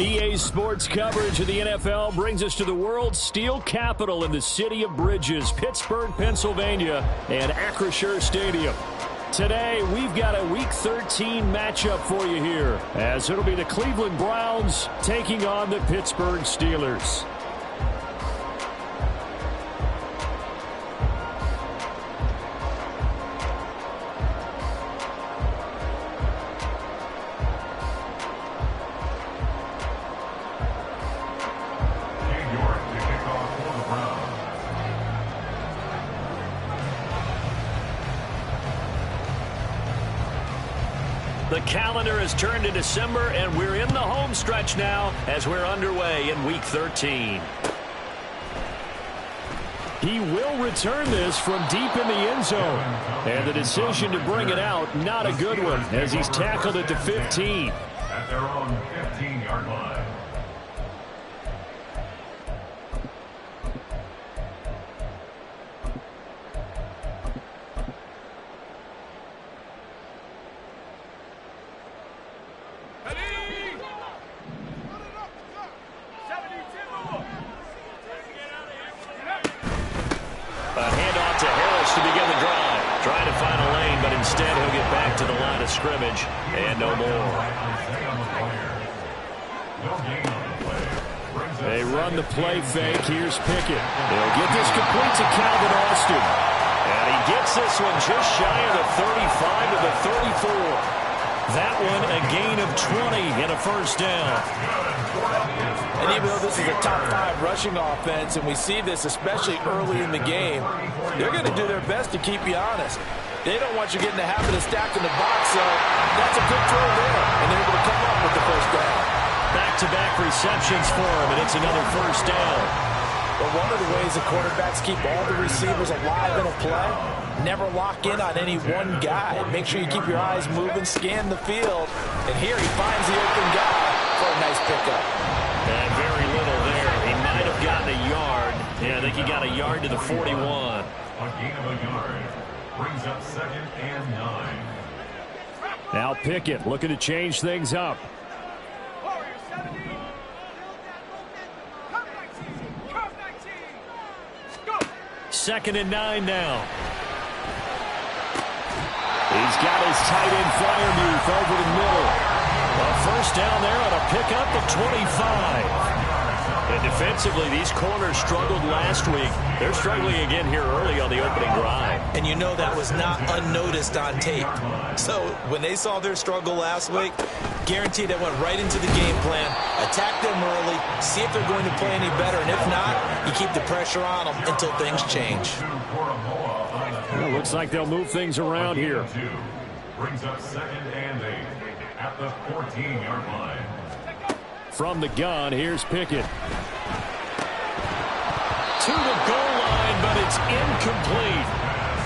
EA Sports coverage of the NFL brings us to the world's steel capital in the city of bridges, Pittsburgh, Pennsylvania, and Acrisure Stadium. Today, we've got a Week 13 matchup for you here, as it'll be the Cleveland Browns taking on the Pittsburgh Steelers. The calendar has turned to December, and we're in the home stretch now as we're underway in Week 13. He will return this from deep in the end zone. And the decision to bring it out, not a good one, as he's tackled at the 15. At their own 15-yard line. Scrimmage, and no more. They run the play fake. Here's Pickett. They'll get this complete to Calvin Austin. And he gets this one just shy of the 35 to the 34. That one a gain of 20 and a first down. And even though this is a top 5 rushing offense, and we see this especially early in the game, they're going to do their best to keep you honest. They don't want you getting the habit of stacking the box, so that's a good throw there, and they're able to come up with the first down. Back-to-back receptions for him, and it's another first down. But one of the ways the quarterbacks keep all the receivers alive in a play, never lock in on any one guy. Make sure you keep your eyes moving, scan the field, and here he finds the open guy for a nice pickup. And very little there. He might have gotten a yard. Yeah, I think he got a yard to the 41. A gain of a yard. Brings up 2nd and 9. Now Pickett looking to change things up. 2nd and 9 now. He's got his tight end Fryermuth over the middle. A first down there on a pickup at 25. And defensively, these corners struggled last week. They're struggling again here early on the opening drive. And you know that was not unnoticed on tape. So when they saw their struggle last week, guaranteed they went right into the game plan, attack them early, see if they're going to play any better. And if not, you keep the pressure on them until things change. Well, looks like they'll move things around here. Brings up 2nd and 8 at the 14-yard line. From the gun, here's Pickett. To the goal line, but it's incomplete.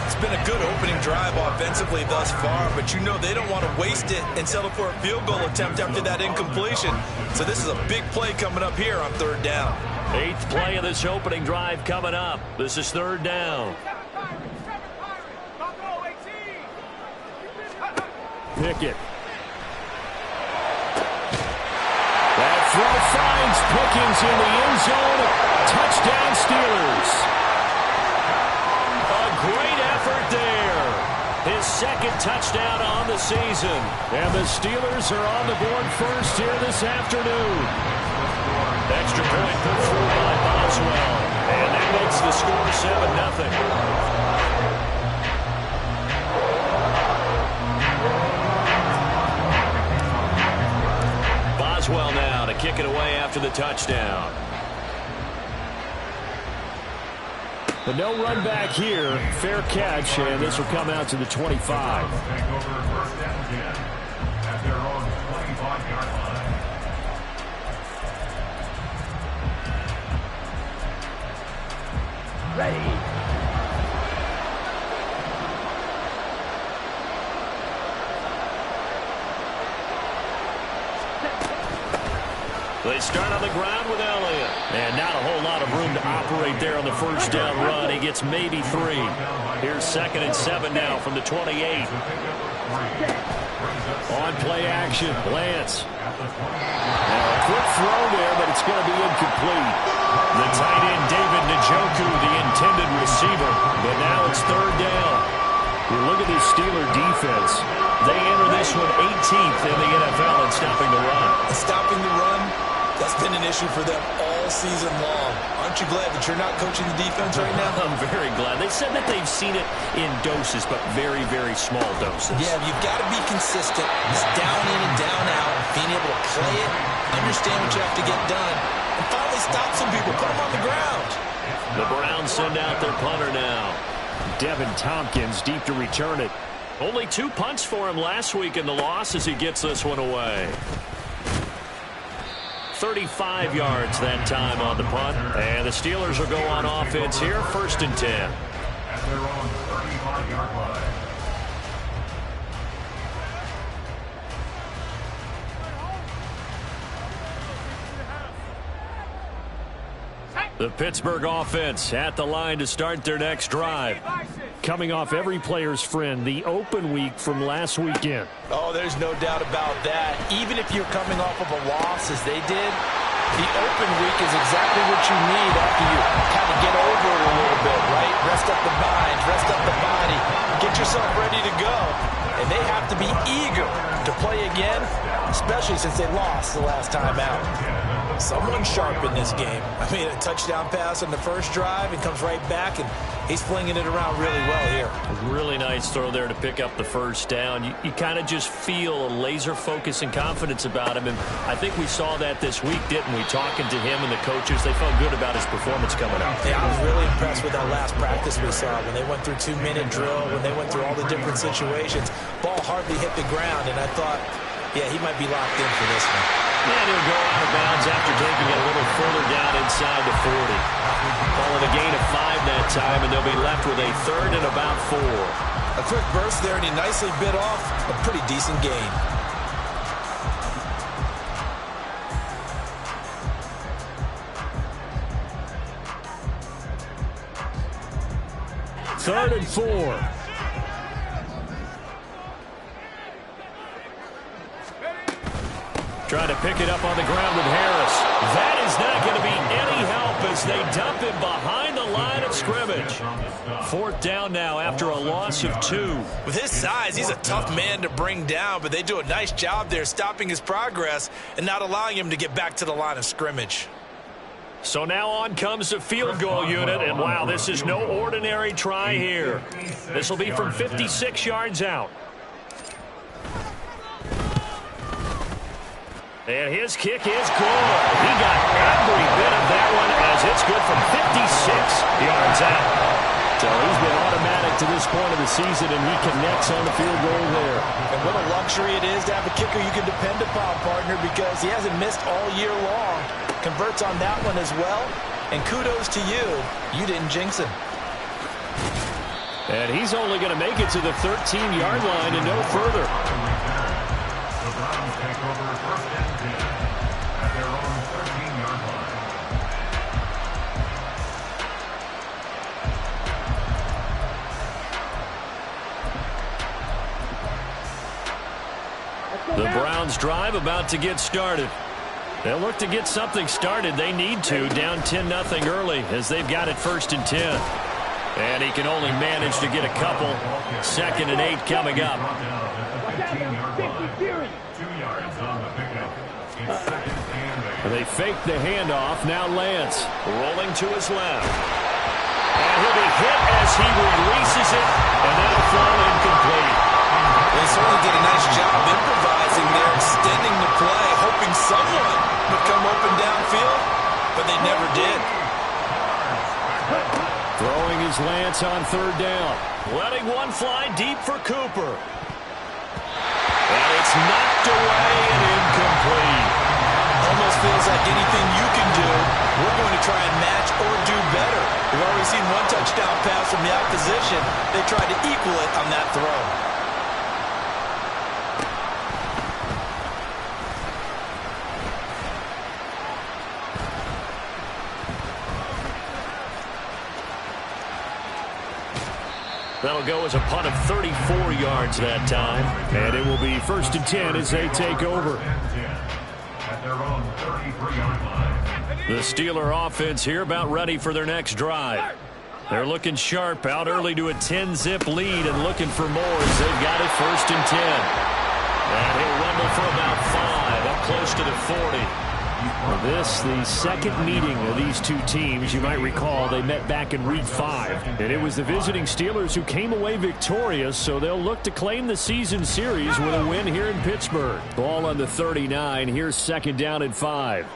It's been a good opening drive offensively thus far, but you know they don't want to waste it and settle for a field goal attempt after that incompletion. So this is a big play coming up here on 3rd down. 8th play of this opening drive coming up. This is 3rd down. Pickett. That throw finds Pickens in the end zone. Touchdown Steelers. A great effort there. His 2nd touchdown on the season. And the Steelers are on the board first here this afternoon. Extra point put through by Boswell. And that makes the score 7-0. Boswell now to kick it away after the touchdown. But no run back here. Fair catch, and this will come out to the 25. Ready. They start on the ground with Elliott. And not a whole lot of room to operate there on the first down run. He gets maybe 3. Here's 2nd and 7 now from the 28. On play action, Lance. Now a quick throw there, but it's going to be incomplete. The tight end, David Njoku, the intended receiver. But now it's third down. You look at this Steeler defense. They enter this one 18th in the NFL in stopping the run. Stopping the run, that's been an issue for them all season long. Aren't you glad that you're not coaching the defense right now? I'm very glad. They said that they've seen it in doses, but very, very small doses. Yeah, you've got to be consistent. It's down in and down out. Being able to play it, understand what you have to get done, and finally stop some people, put them on the ground. The Browns send out their punter now. Devin Tompkins deep to return it. Only 2 punts for him last week in the loss as he gets this one away. 35 yards that time on the punt. And the Steelers will go on offense here, 1st and 10. At their own 35-yard line. The Pittsburgh offense at the line to start their next drive. Coming off every player's friend, the open week from last weekend. Oh, there's no doubt about that. Even if you're coming off of a loss as they did, the open week is exactly what you need after you kind of get over it a little bit, right? Rest up the mind, rest up the body, get yourself ready to go. And they have to be eager to play again, especially since they lost the last time out. Someone sharp in this game. I mean, a touchdown pass on the first drive and comes right back, and he's flinging it around really well here. A really nice throw there to pick up the first down. You kind of just feel a laser focus and confidence about him, and I think we saw that this week, didn't we? Talking to him and the coaches, they felt good about his performance coming up. Yeah, I was really impressed with that last practice we saw when they went through 2-minute drill, when they went through all the different situations. Ball hardly hit the ground, and I thought, yeah, he might be locked in for this one. And he'll go out of bounds after taking it a little further down inside the 40. Calling a gain of 5 that time, and they'll be left with a 3rd and about 4. A quick burst there, and he nicely bit off a pretty decent gain. Third and 4. Trying to pick it up on the ground with Harris. That is not going to be any help as they dump him behind the line of scrimmage. 4th down now after a loss of 2. With his size, he's a tough man to bring down, but they do a nice job there stopping his progress and not allowing him to get back to the line of scrimmage. So now on comes the field goal unit, and wow, this is no ordinary try here. This will be from 56 yards out. And his kick is good. He got every bit of that one as it's good from 56 yards out. So he's been automatic to this point of the season, and he connects on the field goal there. And what a luxury it is to have a kicker you can depend upon, partner, because he hasn't missed all year long. Converts on that one as well. And kudos to you. You didn't jinx him. And he's only going to make it to the 13-yard line and no further. The Browns take over 1st and 10 at their own 13-yard line. The Browns drive about to get started. They'll look to get something started. They need to, down 10-0 early as they've got it 1st and 10. And he can only manage to get a couple. 2nd and 8 coming up. And they fake the handoff. Now Lance rolling to his left. And he'll be hit as he releases it. And that'll fall incomplete. They certainly did a nice job improvising there, extending the play, hoping someone would come open downfield, but they never did. Throwing his Lance on 3rd down. Letting one fly deep for Cooper. And it's knocked away and incomplete. Almost feels like anything you can do, we're going to try and match or do better. We've already seen one touchdown pass from the opposition. They tried to equal it on that throw. That'll go as a punt of 34 yards that time. And it will be 1st and 10 as they take over. At their own 33-yard line. The Steeler offense here about ready for their next drive. They're looking sharp, out early to a 10-zip lead and looking for more as they've got it 1st and 10. And he'll rumble for about 5, up close to the 40. This, the second meeting of these two teams. You might recall they met back in Week 5. And it was the visiting Steelers who came away victorious, so they'll look to claim the season series with a win here in Pittsburgh. Ball on the 39. Here's 2nd down and 5.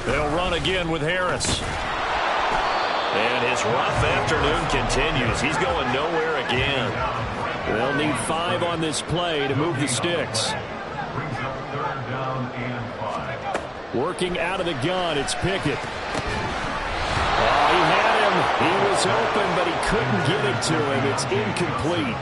They'll run again with Harris. And his rough afternoon continues. He's going nowhere again. They'll need 5 on this play to move the sticks. Brings up 3rd down and 5. Working out of the gun, it's Pickett. Oh, he had him. He was open, but he couldn't get it to him. It's incomplete.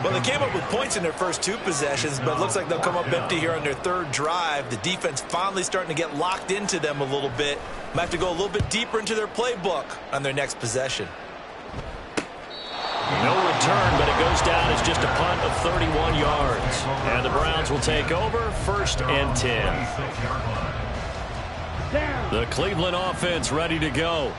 Well, they came up with points in their first 2 possessions, but it looks like they'll come up empty here on their 3rd drive. The defense finally starting to get locked into them a little bit. Might have to go a little bit deeper into their playbook on their next possession. No return, but it goes down as just a punt of 31 yards. And the Browns will take over 1st and 10. The Cleveland offense ready to go.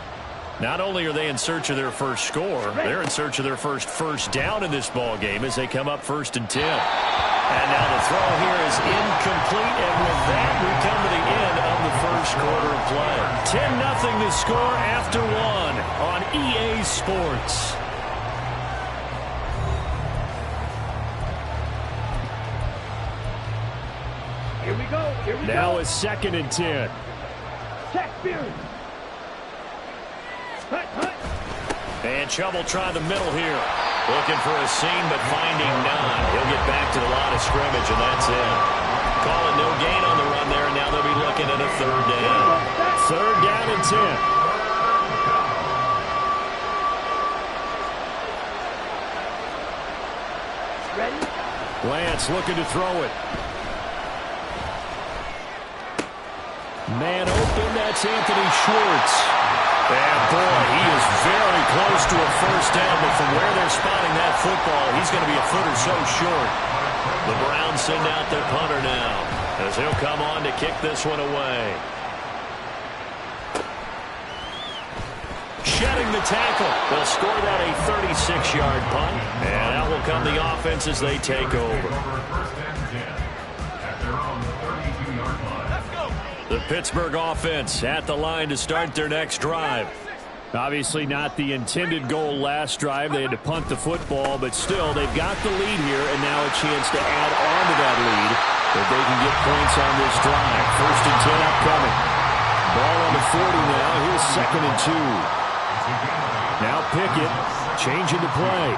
Not only are they in search of their first score, they're in search of their first down in this ball game as they come up 1st and 10. And now the throw here is incomplete, and with that, we come to the end of the first quarter of play. 10-0 the score after 1 on EA Sports. Here we go. Now it's 2nd and 10. Check, Fury. And Chubb will try the middle here. Looking for a seam, but finding none. He'll get back to the line of scrimmage, and that's it. Calling no gain on the run there, and now they'll be looking at a 3rd down. 3rd down and 10. Ready? Lance looking to throw it. Man open, that's Anthony Schwartz. And boy, he is very close to a 1st down, but from where they're spotting that football, he's going to be a foot or so short. The Browns send out their punter now as he'll come on to kick this one away. Shedding the tackle. They'll score that a 36-yard punt, and out will come the offense as they take over. The Pittsburgh offense at the line to start their next drive. Obviously not the intended goal last drive. They had to punt the football, but still they've got the lead here and now a chance to add on to that lead if they can get points on this drive. 1st and 10 upcoming. Ball on the 40 now. Here's 2nd and 2. Now Pickett changing the play.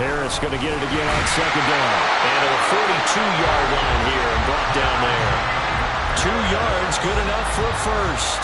Harris going to get it again on 2nd down. And a 42-yard line here and brought down there. 2 yards, good enough for a first.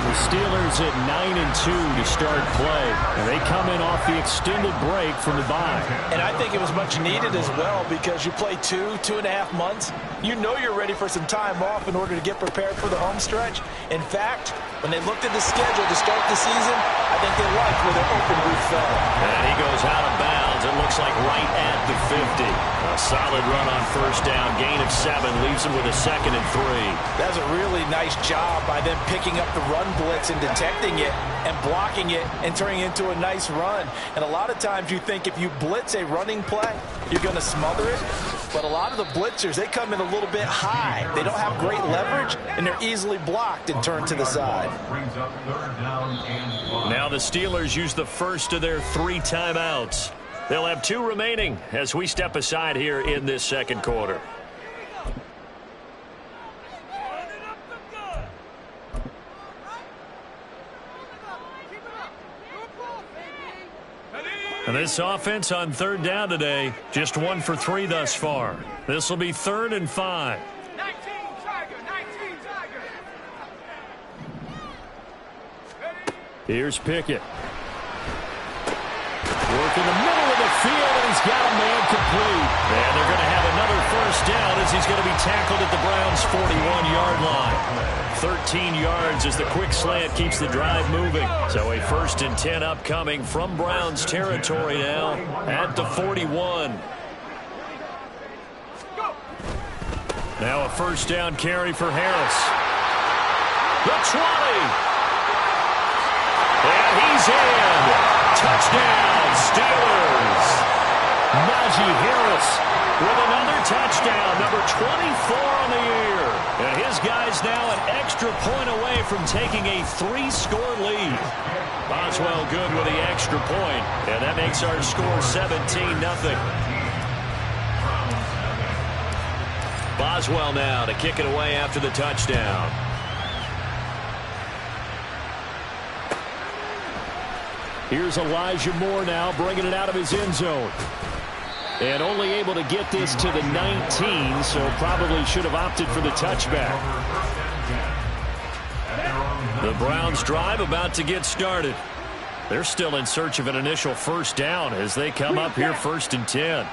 The Steelers at 9-2 to start play. And they come in off the extended break from the bye. And I think it was much needed as well because you play 2.5 months. You know you're ready for some time off in order to get prepared for the home stretch. In fact, when they looked at the schedule to start the season, I think they liked where their open week fell. And he goes out of bounds. It looks like right at the 50. A solid run on 1st down. Gain of 7 leaves him with a 2nd and 3. That's a really nice job by them picking up the run blitz and detecting it and blocking it and turning it into a nice run. And a lot of times you think if you blitz a running play, you're going to smother it. But a lot of the blitzers, they come in a little bit high. They don't have great leverage, and they're easily blocked and turned to the side. Now the Steelers use the first of their 3 timeouts. They'll have 2 remaining as we step aside here in this 2nd quarter. And this offense on 3rd down today, just 1 for 3 thus far. This will be 3rd and 5. 19 Tiger. Here's Pickett. Working the middle of the field, and he's got a man complete. And they're going to have another 1st down as he's going to be tackled at the Browns' 41-yard line. 13 yards as the quick slant keeps the drive moving. So a 1st and 10 upcoming from Browns territory now at the 41. Now a first down carry for Harris. The 20. And he's in. Touchdown, Steelers. Najee Harris with another touchdown, number 24 on the year. And his guy's now an extra point away from taking a 3-score lead. Boswell good with the extra point, and that makes our score 17-0. Boswell now to kick it away after the touchdown. Here's Elijah Moore now bringing it out of his end zone. And only able to get this to the 19, so probably should have opted for the touchback. The Browns drive about to get started. They're still in search of an initial first down as they come up here 1st and 10.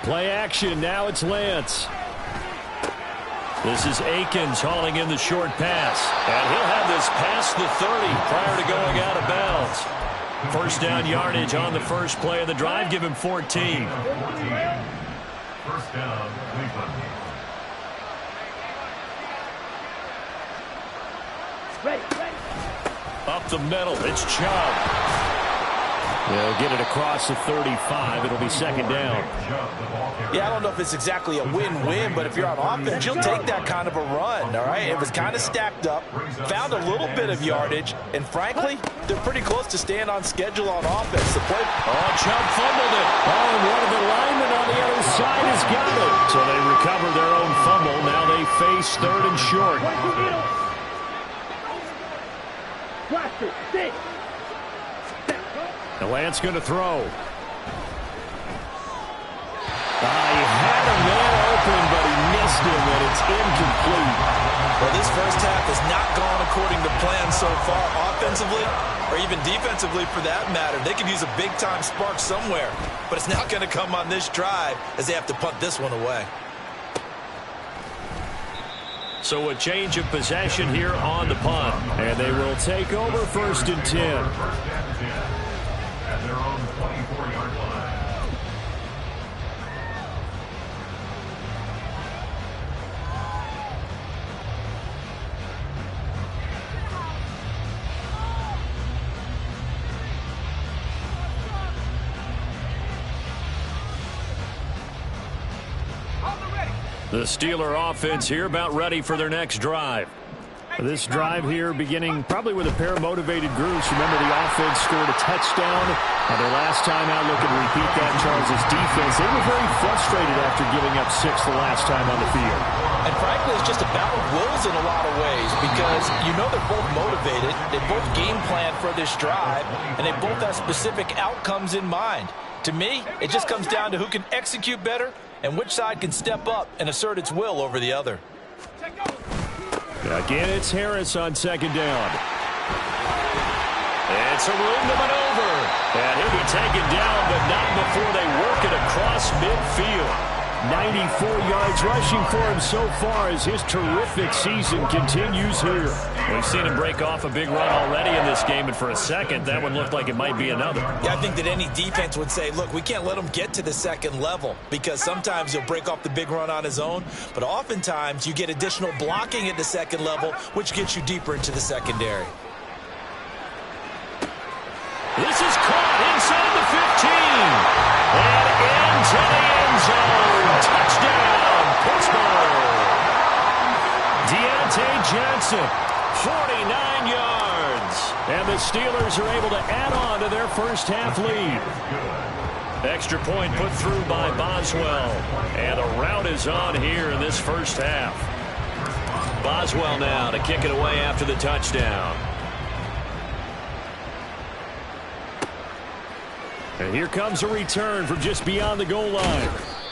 Play action, now it's Lance. This is Akins hauling in the short pass. And he'll have this past the 30 prior to going out of bounds. First down yardage on the first play of the drive. Give him 14. First down, Cleveland. Up the middle, it's Chubb. They'll get it across the 35. It'll be second down. Yeah, I don't know if it's exactly a win-win, but if you're on offense, you'll take that kind of a run, all right? It was kind of stacked up, found a little bit of yardage, and frankly, they're pretty close to staying on schedule on offense. The play. Oh, Chubb fumbled it. Oh, and one of the linemen on the other side has got it. So they recover their own fumble. Now they face 3rd and short. The Lance going to throw. He had a man open, but he missed him, and it's incomplete. Well, this first half has not gone according to plan so far, offensively or even defensively for that matter. They could use a big-time spark somewhere, but it's not going to come on this drive as they have to punt this one away. So a change of possession here on the punt, and they will take over 1st and 10. At their own 24-yard line. The Steeler offense here about ready for their next drive. This drive here beginning probably with a pair of motivated groups. Remember, the offense scored a touchdown. Their last time out, looking to repeat that. Charles' defense, they were very frustrated after giving up 6 the last time on the field. And frankly, it's just a battle of wills in a lot of ways because you know they're both motivated. They both game plan for this drive, and they both have specific outcomes in mind. To me, it just comes down to who can execute better and which side can step up and assert its will over the other. Again, it's Harris on second down. It's a room to maneuver. And he'll be taken down, but not before they work it across midfield. 94 yards rushing for him so far as his terrific season continues here. We've seen him break off a big run already in this game, and for a second, that one looked like it might be another. Yeah, I think that any defense would say, look, we can't let him get to the second level because sometimes he'll break off the big run on his own, but oftentimes you get additional blocking at the second level, which gets you deeper into the secondary. This is caught inside the 15. And into the end zone. Touchdown, Pittsburgh. Deontay Johnson, 49 yards. And the Steelers are able to add on to their first half lead. Extra point put through by Boswell. And the rout is on here in this first half. Boswell now to kick it away after the touchdown. And here comes a return from just beyond the goal line.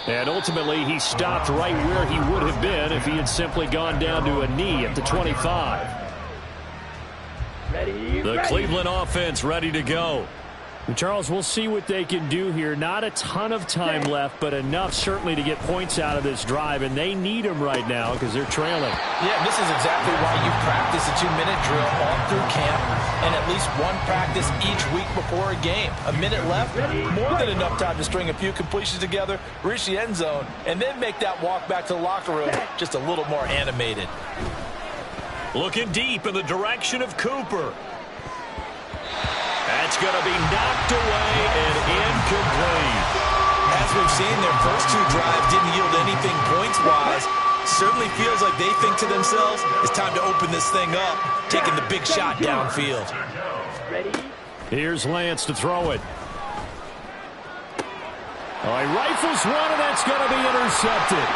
And ultimately, he stopped right where he would have been if he had simply gone down to a knee at the 25. The Cleveland offense ready to go. Charles, we'll see what they can do here. Not a ton of time left, but enough certainly to get points out of this drive, and they need them right now because they're trailing. Yeah, this is exactly why you practice a 2-minute drill all through camp and at least one practice each week before a game. A minute left, more than enough time to string a few completions together, reach the end zone, and then make that walk back to the locker room just a little more animated. Looking deep in the direction of Cooper. That's going to be knocked away and incomplete. As we've seen, their first two drives didn't yield anything points-wise. Certainly feels like they think to themselves, it's time to open this thing up, taking the big shot downfield. Here's Lance to throw it. Oh, he rifles one, and that's going to be intercepted.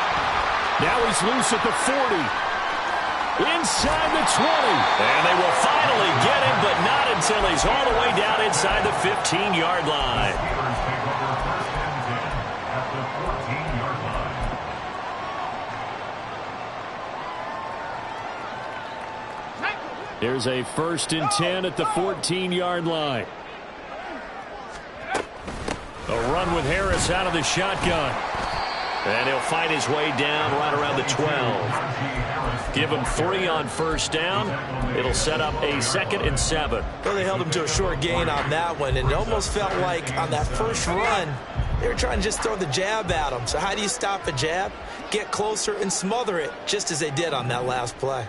Now he's loose at the 40. Inside the 20. And they will finally get him, but not until he's all the way down inside the 15-yard line. Here's a 1st and 10 at the 14-yard line. A run with Harris out of the shotgun. And he'll find his way down right around the 12. Give him 3 on 1st down. It'll set up a 2nd and 7. Well, they held him to a short gain on that one, and it almost felt like on that first run, they were trying to just throw the jab at him. So how do you stop a jab? Get closer and smother it, just as they did on that last play.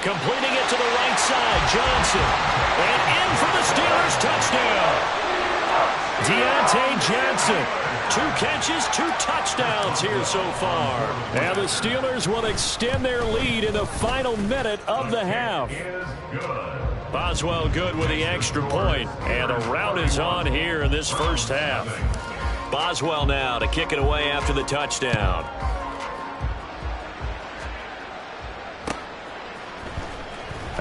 Completing it to the right side, Johnson. And in for the Steelers touchdown. Deontay Johnson. 2 catches, 2 touchdowns here so far. And the Steelers will extend their lead in the final minute of the half. Boswell good with the extra point. And a rout is on here in this first half. Boswell now to kick it away after the touchdown.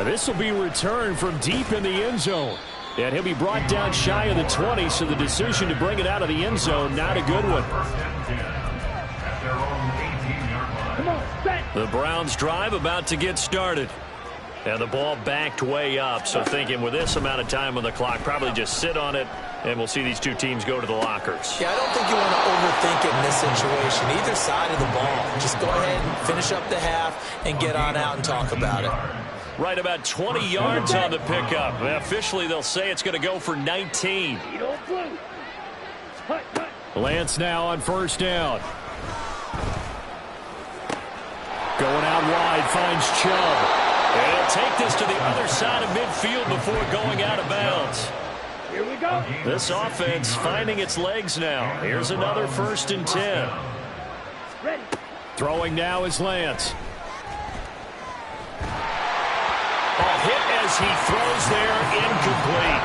This will be returned from deep in the end zone. And he'll be brought down shy of the 20, so the decision to bring it out of the end zone, not a good one. The Browns drive about to get started. And the ball backed way up, so thinking with this amount of time on the clock, probably just sit on it, and we'll see these two teams go to the lockers. Yeah, I don't think you want to overthink it in this situation, either side of the ball. Just go ahead and finish up the half and get on out and talk about it. Right about 20 yards on the pickup. Officially, they'll say it's going to go for 19. Lance now on 1st down. Going out wide, finds Chubb. And he'll take this to the other side of midfield before going out of bounds. Here we go. This offense finding its legs now. Here's another 1st and 10. Ready. Throwing now is Lance. Hit as he throws there, incomplete.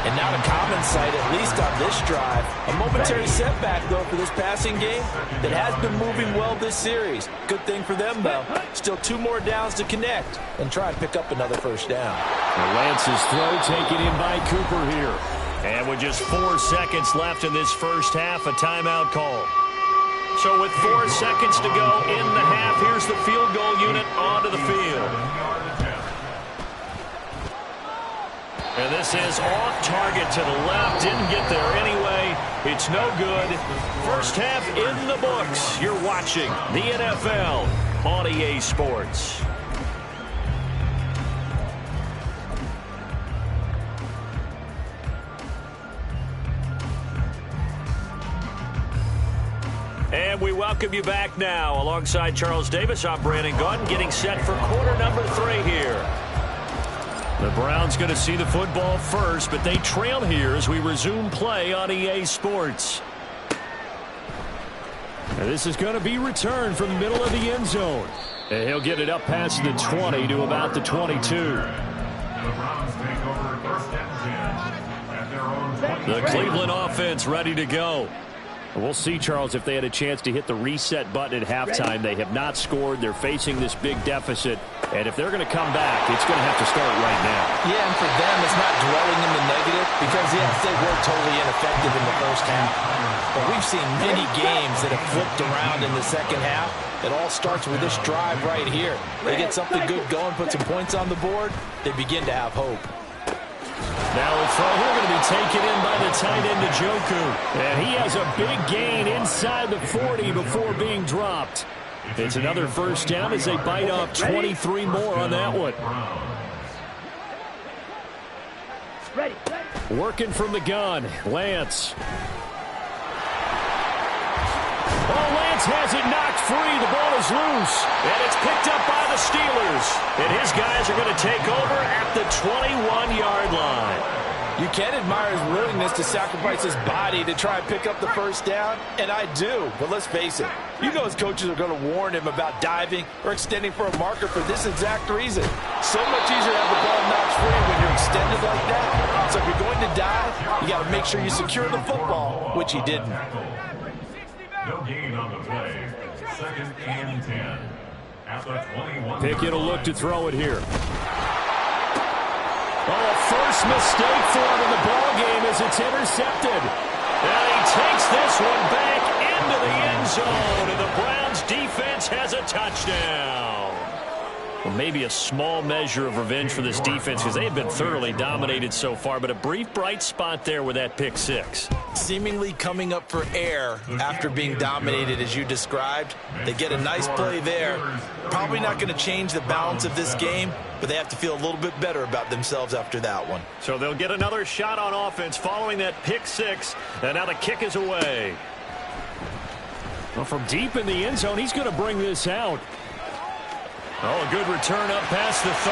And not a common sight, at least on this drive. A momentary setback, though, for this passing game that has been moving well this series. Good thing for them, though. Still 2 more downs to connect and try and pick up another 1st down. And Lance's throw taken in by Cooper here. And with just 4 seconds left in this first half, a timeout call. So with 4 seconds to go in the half, here's the field goal unit onto the field. And this is off target to the left. Didn't get there anyway. It's no good. First half in the books. You're watching the NFL on EA Sports. And we welcome you back now. Alongside Charles Davis, I'm Brandon Gaudin, getting set for quarter number 3 here. The Browns going to see the football first, but they trail here as we resume play on EA Sports. And this is going to be returned from the middle of the end zone. And he'll get it up past the 20 to about the 22. The Cleveland offense ready to go. We'll see, Charles, if they had a chance to hit the reset button at halftime. They have not scored. They're facing this big deficit. And if they're going to come back, it's going to have to start right now. Yeah, and for them, it's not dwelling in the negative because, yes, they were totally ineffective in the first half. But we've seen many games that have flipped around in the second half. It all starts with this drive right here. They get something good going, put some points on the board, they begin to have hope. Now a throw here going to be taken in by the tight end, Njoku. And he has a big gain inside the 40 before being dropped. It's another first down as they bite off 23 more on that one. Ready. Working from the gun, Lance. Oh, Lance has it knocked free. The ball is loose. And it's picked up by the Steelers. And his guys are going to take over at the 21-yard line. You can admire his willingness to sacrifice his body to try and pick up the first down, and I do. But let's face it, you know his coaches are going to warn him about diving or extending for a marker for this exact reason. So much easier to have the ball knocked free when you're extended like that. So if you're going to dive, you got to make sure you secure the football, which he didn't. No gain on the play. 2nd and 10. At the 21. Pickett will look to throw it here. Oh, first mistake for him in the ballgame as it's intercepted. And he takes this one back into the end zone, and the Browns defense has a touchdown. Well, maybe a small measure of revenge for this defense because they have been thoroughly dominated so far, but a brief bright spot there with that pick six. Seemingly coming up for air after being dominated as you described. They get a nice play there. Probably not going to change the balance of this game, but they have to feel a little bit better about themselves after that one. So they'll get another shot on offense following that pick six, and now the kick is away. Well, from deep in the end zone, he's going to bring this out. Oh, a good return up past the 30.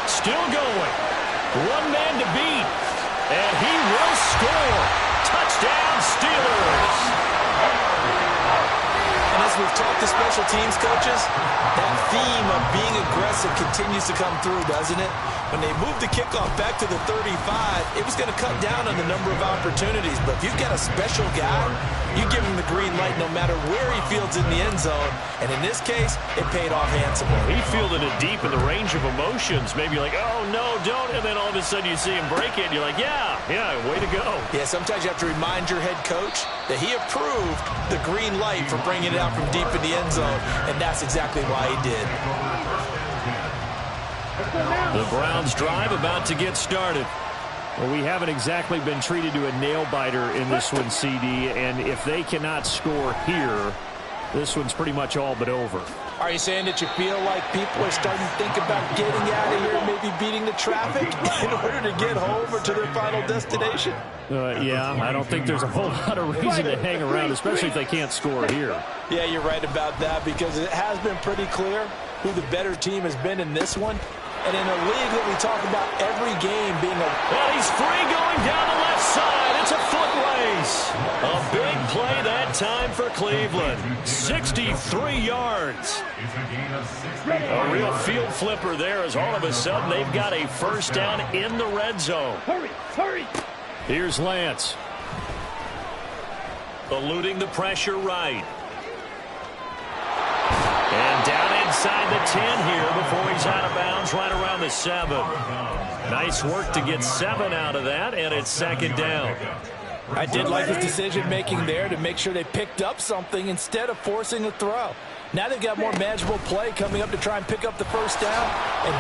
Still going. One man to beat. And he will score. Touchdown, Steelers. And as we've talked to special teams coaches, that theme of being aggressive continues to come through, doesn't it? When they moved the kickoff back to the 35, it was going to cut down on the number of opportunities. But if you've got a special guy, you give him the green light no matter where he fields in the end zone. And in this case, it paid off handsomely. He fielded it deep in the range of emotions. Maybe like, oh, no, don't. And then all of a sudden you see him break it. And you're like, yeah, way to go. Yeah, sometimes you have to remind your head coach that he approved the green light for bringing it out from deep in the end zone. And that's exactly why he did. The Browns drive about to get started. Well, we haven't exactly been treated to a nail-biter in this one, CD, and if they cannot score here, this one's pretty much all but over. Are you saying that you feel like people are starting to think about getting out of here and maybe beating the traffic in order to get home or to their final destination? Yeah, I don't think there's a whole lot of reason to hang around, especially if they can't score here. Yeah, you're right about that because it has been pretty clear who the better team has been in this one. And in a league that we talk about every game being a... Well, he's free going down the left side. It's a foot race. A big play that time for Cleveland. 63 yards. A real field flipper there as all of a sudden they've got a first down in the red zone. Hurry. Here's Lance. Eluding the pressure right. And down inside the 10 here before he's out of bounds right around the 7. Nice work to get 7 out of that, and it's second down. I did like his decision-making there to make sure they picked up something instead of forcing a throw. Now they've got more manageable play coming up to try and pick up the first down. And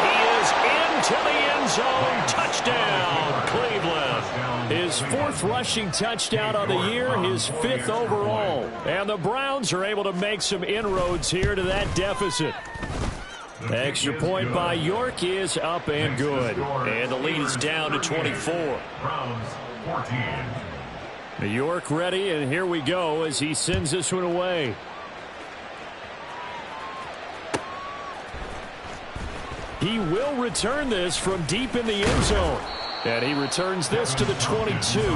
he is into the end zone. Touchdown, Cleveland. His 4th rushing touchdown on the year, his 5th overall. And the Browns are able to make some inroads here to that deficit. Extra point by York is up and good. And the lead is down to 24. York ready, and here we go as he sends this one away. He will return this from deep in the end zone. And he returns this to the 22. The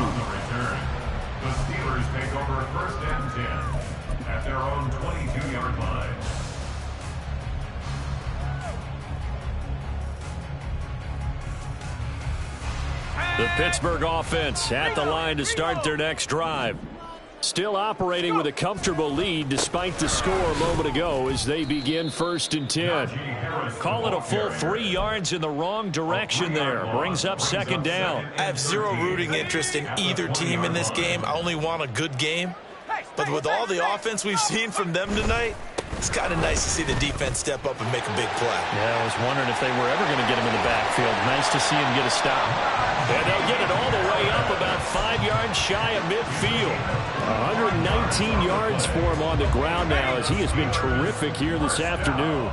Steelers take over 1st and 10 at their own 22-yard line. The Pittsburgh offense at the line to start their next drive. Still operating with a comfortable lead despite the score a moment ago as they begin 1st and 10. Call it a full 3 yards in the wrong direction there. Brings up 2nd down. I have zero rooting interest in either team in this game. I only want a good game. But with all the offense we've seen from them tonight, it's kind of nice to see the defense step up and make a big play. Yeah, I was wondering if they were ever going to get him in the backfield. Nice to see him get a stop. And they'll get it all the way up about 5 yards shy of midfield. 119 yards for him on the ground now as he has been terrific here this afternoon.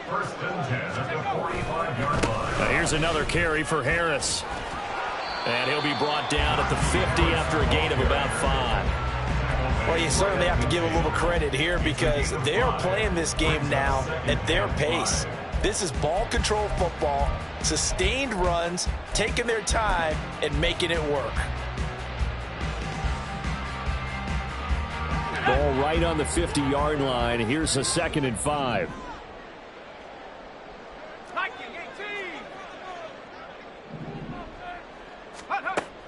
1st and 10 at the 45-yard line. Now here's another carry for Harris. And he'll be brought down at the 50 after a gain of about 5. Well, you certainly have to give a little credit here because they are playing this game now at their pace. This is ball control football, sustained runs, taking their time, and making it work. Ball right on the 50-yard line. Here's a 2nd and 5.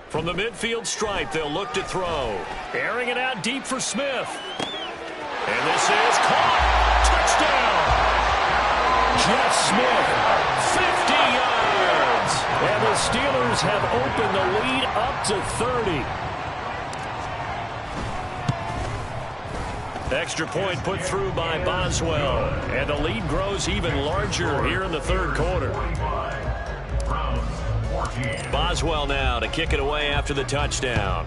From the midfield stripe, they'll look to throw. Airing it out deep for Smith. And this is caught. Touchdown. Jeff Smith, 50 yards. And the Steelers have opened the lead up to 30. Extra point put through by Boswell. And the lead grows even larger here in the 3rd quarter. Boswell now to kick it away after the touchdown.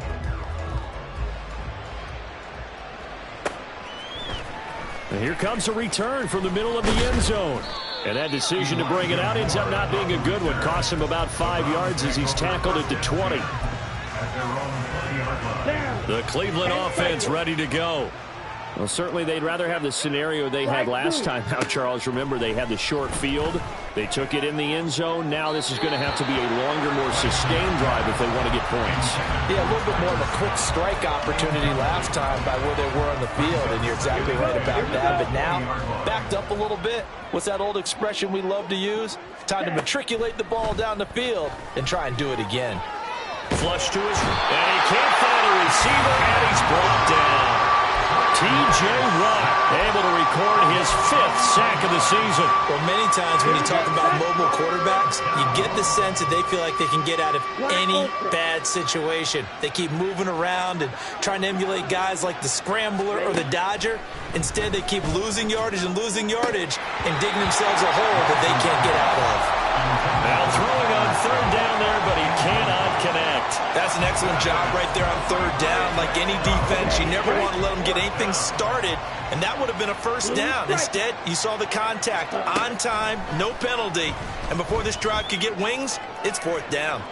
And here comes a return from the middle of the end zone. And that decision to bring it out ends up not being a good one. Costs him about 5 yards as he's tackled at the 20. The Cleveland offense ready to go. Well, certainly they'd rather have the scenario they had last time out, Charles. Remember, they had the short field. They took it in the end zone. Now this is going to have to be a longer, more sustained drive if they want to get points. Yeah, a little bit more of a quick strike opportunity last time by where they were on the field, and you're exactly right about that. But now, backed up a little bit. What's that old expression we love to use? Time to matriculate the ball down the field and try and do it again. Flush to his, and he can't find a receiver, and he's brought down. T.J. Watt able to record his 5th sack of the season. Well, many times when you talk about mobile quarterbacks, you get the sense that they feel like they can get out of any bad situation. They keep moving around and trying to emulate guys like the Scrambler or the Dodger. Instead, they keep losing yardage and digging themselves a hole that they can't get out of. Now throwing on 3rd down there, but he cannot connect. That's an excellent job right there on 3rd down. Like any defense, you never want to let them get anything started, and that would have been a 1st down. Instead, you saw the contact on time, no penalty, and before this drive could get wings, it's 4th down.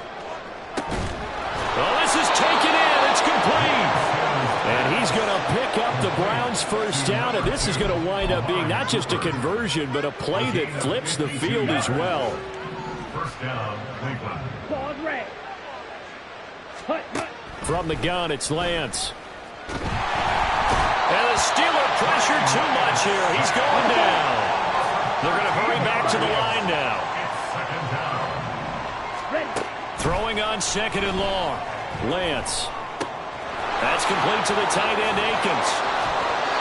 Well, this is taken in. It's complete. And he's going to pick up the Browns' 1st down, and this is going to wind up being not just a conversion, but a play that flips the field as well. 1st down, Cleveland. Ball red. From the gun, it's Lance. And the Steeler pressure too much here. He's going down. They're going to hurry back to the line now. 2nd down. Throwing on 2nd and long. Lance. That's complete to the tight end, Akins.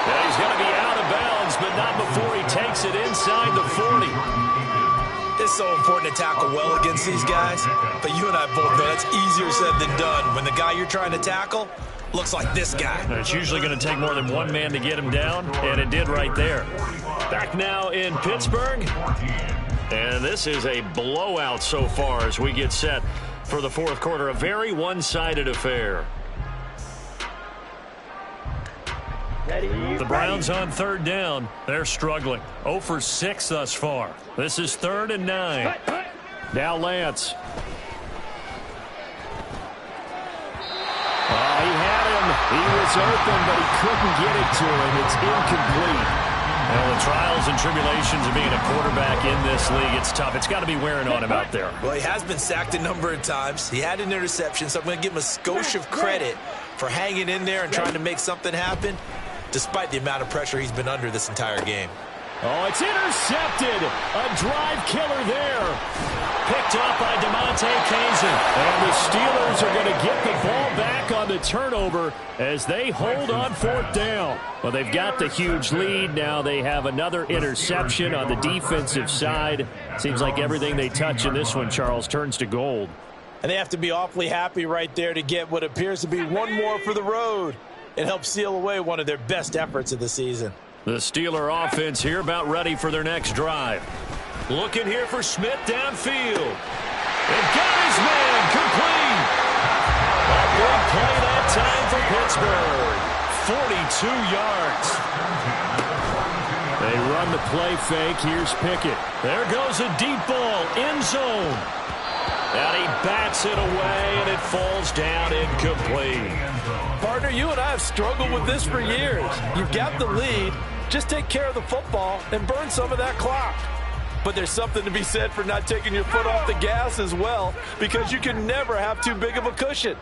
And he's going to be out of bounds, but not before he takes it inside the 40. It's so important to tackle well against these guys, but you and I both know that's easier said than done when the guy you're trying to tackle looks like this guy. And it's usually going to take more than one man to get him down, and it did right there. Back now in Pittsburgh. And this is a blowout so far as we get set for the 4th quarter. A very one-sided affair. The Browns on 3rd down. They're struggling. 0 for 6 thus far. This is 3rd and 9. Now Lance. Oh, he had him. He was open, but he couldn't get it to him. It's incomplete. Well, the trials and tribulations of being a quarterback in this league, it's tough. It's got to be wearing on him out there. Well, he has been sacked a number of times. He had an interception, so I'm going to give him a skosh of credit for hanging in there and trying to make something happen, despite the amount of pressure he's been under this entire game. Oh, it's intercepted. A drive killer there. Picked up by DeMonte Kazin. And the Steelers are going to get the ball back on the turnover as they hold on fourth down. Well, they've got the huge lead. Now they have another interception on the defensive side. Seems like everything they touch in this one, Charles, turns to gold. And they have to be awfully happy right there to get what appears to be one more for the road. It helps seal away one of their best efforts of the season. The Steeler offense here about ready for their next drive. Looking here for Smith downfield. And got his man complete. A big play that time for Pittsburgh. 42 yards. They run the play fake. Here's Pickett. There goes a deep ball. End zone. And he bats it away, and it falls down incomplete. Partner, you and I have struggled with this for years. You've got the lead. Just take care of the football and burn some of that clock. But there's something to be said for not taking your foot off the gas as well, because you can never have too big of a cushion.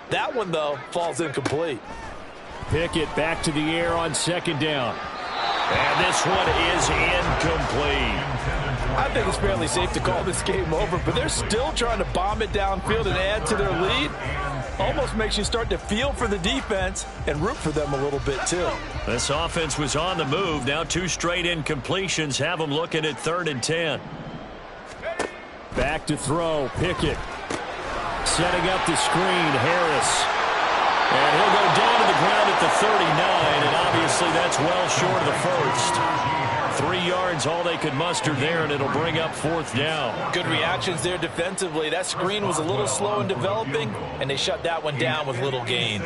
That one, though, falls incomplete. Pickett back to the air on second down. And this one is incomplete. I think it's fairly safe to call this game over, but they're still trying to bomb it downfield and add to their lead. Almost makes you start to feel for the defense and root for them a little bit, too. This offense was on the move. Now 2 straight incompletions have them looking at 3rd and 10. Back to throw. Pickett. Setting up the screen. Harris. And he'll go down to the ground at the 39, and obviously that's well short of the first. 3 yards, all they could muster there, and it'll bring up 4th down. Good reactions there defensively. That screen was a little slow in developing, and they shut that one down with little gain.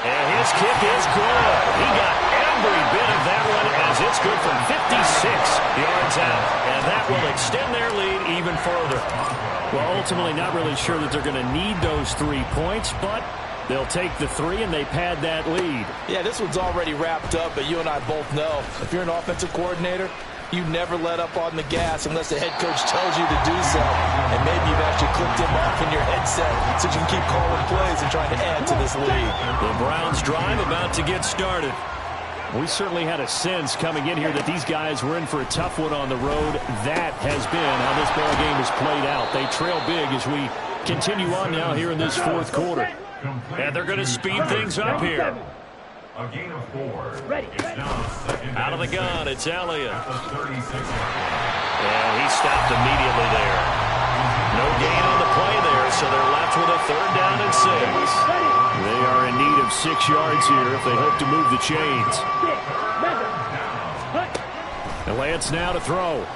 And his kick is good. He got every bit of that one as it's good from 56 yards out. And that will extend their lead even further. Well, ultimately not really sure that they're going to need those 3 points, but they'll take the 3 and they pad that lead. Yeah, this one's already wrapped up, but you and I both know if you're an offensive coordinator, you never let up on the gas unless the head coach tells you to do so. And maybe you've actually clicked him off in your headset so you can keep calling plays and trying to add to this lead. The Browns drive about to get started. We certainly had a sense coming in here that these guys were in for a tough one on the road. That has been how this ball game has played out. They trail big as we continue on now here in this 4th quarter. And they're going to speed things up here. A gain of 4. Ready. Out of the gun, it's Elliott. And he stopped immediately there. No gain on the play there, so they're left with a 3rd down and 6. They are in need of 6 yards here if they hope to move the chains. And Lance now to throw.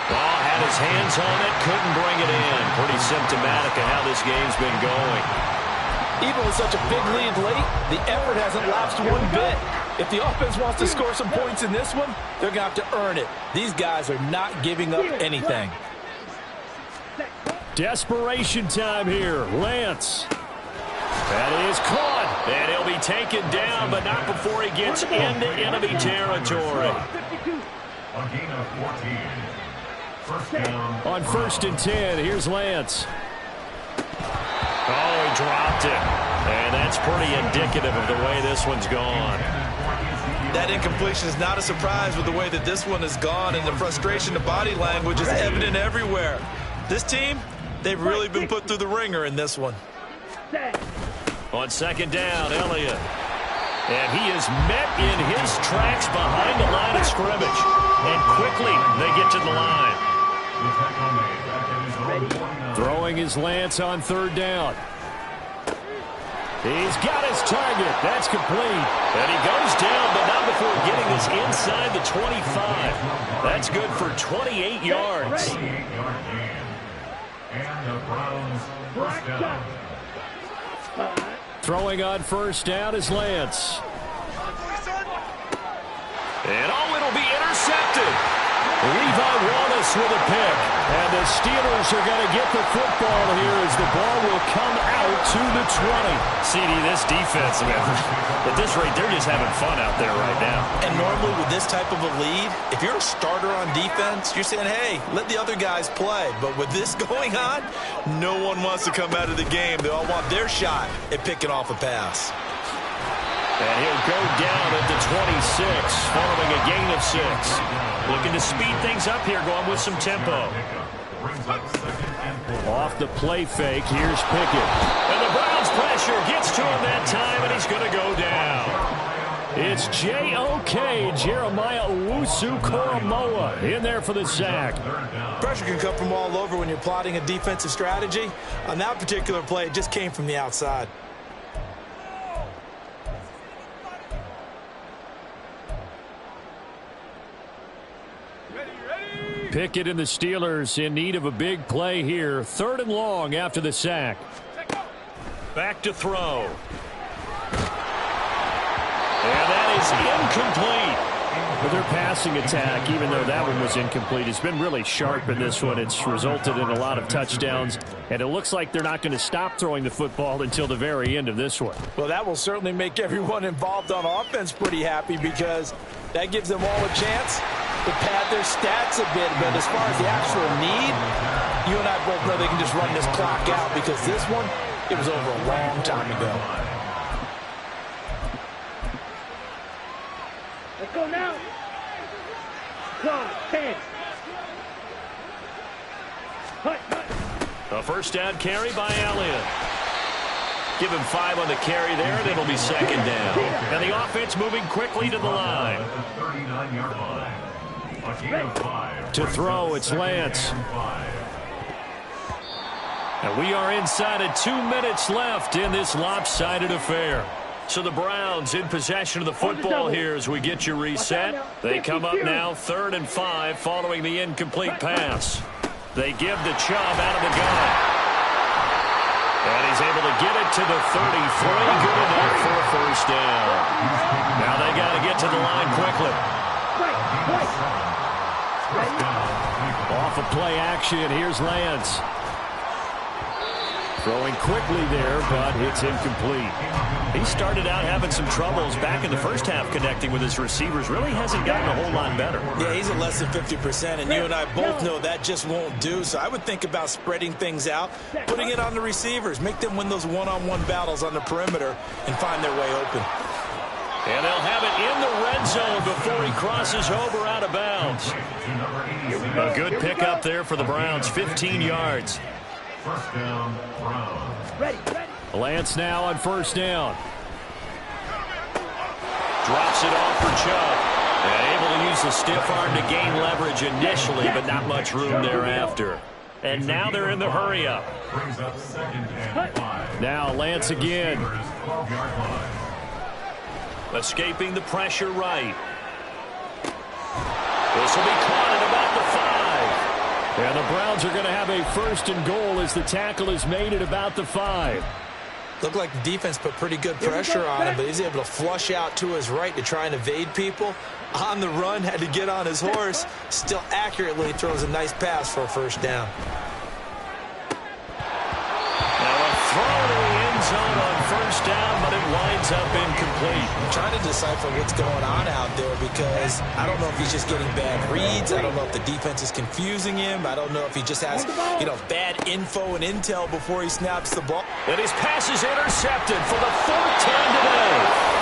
Ball had his hands on it, couldn't bring it in. Pretty symptomatic of how this game's been going. Even with such a big lead late, the effort hasn't lapsed one bit. If the offense wants to score some points in this one, they're going to have to earn it. These guys are not giving up anything. Desperation time here. Lance. That is caught. And he'll be taken down, but not before he gets into enemy territory. A gain of 14. First down. On 1st and 10, here's Lance. Oh, he dropped it. And that's pretty indicative of the way this one's gone. That incompletion is not a surprise with the way that this one has gone, and the frustration of body language is evident everywhere. This team, they've really been put through the ringer in this one. On 2nd down, Elliott. And he is met in his tracks behind the line of scrimmage. And quickly, they get to the line. Throwing his Lance on 3rd down. He's got his target. That's complete. And he goes down, but not before getting this inside the 25. That's good for 28 yards. And the Browns first down. Throwing on 1st down is Lance. And it'll be intercepted. Levi Wallace with a pick. And the Steelers are going to get the football here as the ball will come out to the 20. CD, this defense, man, at this rate, they're just having fun out there right now. And normally with this type of a lead, if you're a starter on defense, you're saying, hey, let the other guys play. But with this going on, no one wants to come out of the game. They all want their shot at picking off a pass. And he'll go down at the 26, following a gain of 6. Looking to speed things up here, going with some tempo. Off the play fake, here's Pickett. And the Browns pressure gets to him that time, and he's going to go down. It's J.O.K. Jeremiah Owusu-Koramoah in there for the sack. Pressure can come from all over when you're plotting a defensive strategy. On that particular play, it just came from the outside. Pickett and the Steelers in need of a big play here. 3rd and long after the sack. Back to throw. And that is incomplete. But their passing attack, even though that one was incomplete, has been really sharp in this one. It's resulted in a lot of touchdowns, and it looks like they're not going to stop throwing the football until the very end of this one. Well, that will certainly make everyone involved on offense pretty happy, because that gives them all a chance to pad their stats a bit. But as far as the actual need, you and I both know they can just run this clock out, because this one, it was over a long time ago. Let's go now. Close, 10. Hut. A first down carry by Elliott. Give him 5 on the carry there, and it'll be 2nd down. And the offense moving quickly to the line. To throw, it's Lance. And we are inside of 2 minutes left in this lopsided affair. So the Browns in possession of the football here as we get you reset. They come up now 3rd and 5 following the incomplete pass. They give the Chubb out of the gun. And he's able to get it to the 33. Good enough for a first down. Now they got to get to the line quickly. Off of play action, here's Lance. Throwing quickly there, but it's incomplete. He started out having some troubles back in the first half connecting with his receivers. Really hasn't gotten a whole lot better. Yeah, he's at less than 50%, and you and I both know that just won't do. So I would think about spreading things out, putting it on the receivers, make them win those one-on-one battles on the perimeter, and find their way open. And they'll have it in the red zone before he crosses over out of bounds. A good pickup there for the Browns, 15 yards. First down, Browns. Ready. Lance now on first down. Drops it off for Chubb. And able to use the stiff arm to gain leverage initially, but not much room thereafter. And now they're in the hurry up. Brings up 2nd and 5. Now Lance again. 12-yard line. Escaping the pressure right. This will be caught at about the 5. And the Browns are going to have a 1st and goal as the tackle is made at about the 5. Looked like the defense put pretty good pressure on him, but he's able to flush out to his right to try and evade people. On the run, had to get on his horse. Still accurately throws a nice pass for a first down. Now a throw to the end zone on first down, but it winds up incomplete. I'm trying to decipher what's going on out there, because I don't know if he's just getting bad reads. I don't know if the defense is confusing him. I don't know if he just has, bad info and intel before he snaps the ball. And his pass is intercepted for the 4th time today.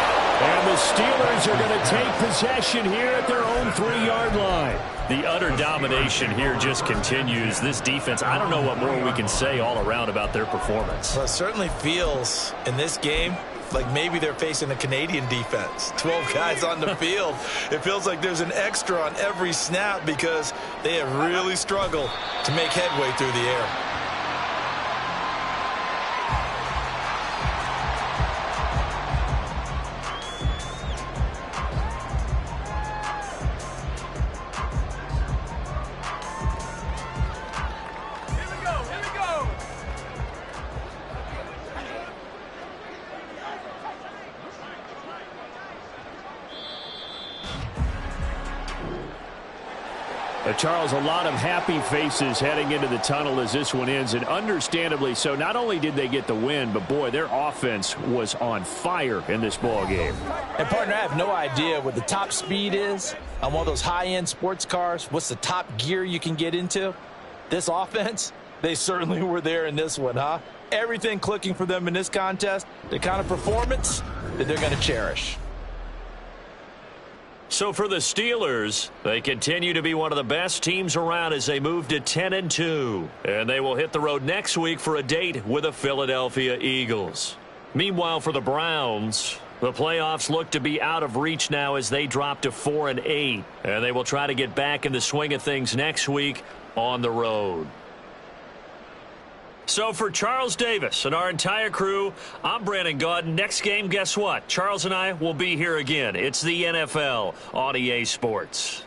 And the Steelers are going to take possession here at their own 3-yard line. The utter domination here just continues. This defense, I don't know what more we can say all around about their performance. Well, it certainly feels in this game like maybe they're facing a Canadian defense. 12 guys on the field. It feels like there's an extra on every snap, because they have really struggled to make headway through the air. Charles, a lot of happy faces heading into the tunnel as this one ends, and understandably so. Not only did they get the win, but boy, their offense was on fire in this ball game. And partner, I have no idea what the top speed is on one of those high-end sports cars. What's the top gear you can get into? This offense, they certainly were there in this one, huh? everything clicking for them in this contest, the kind of performance that they're going to cherish. So for the Steelers, they continue to be one of the best teams around as they move to 10-2. And they will hit the road next week for a date with the Philadelphia Eagles. Meanwhile, for the Browns, the playoffs look to be out of reach now as they drop to 4-8. And they will try to get back in the swing of things next week on the road. So for Charles Davis and our entire crew, I'm Brandon Gaudin. Next game, guess what? Charles and I will be here again. It's the NFL on EA Sports.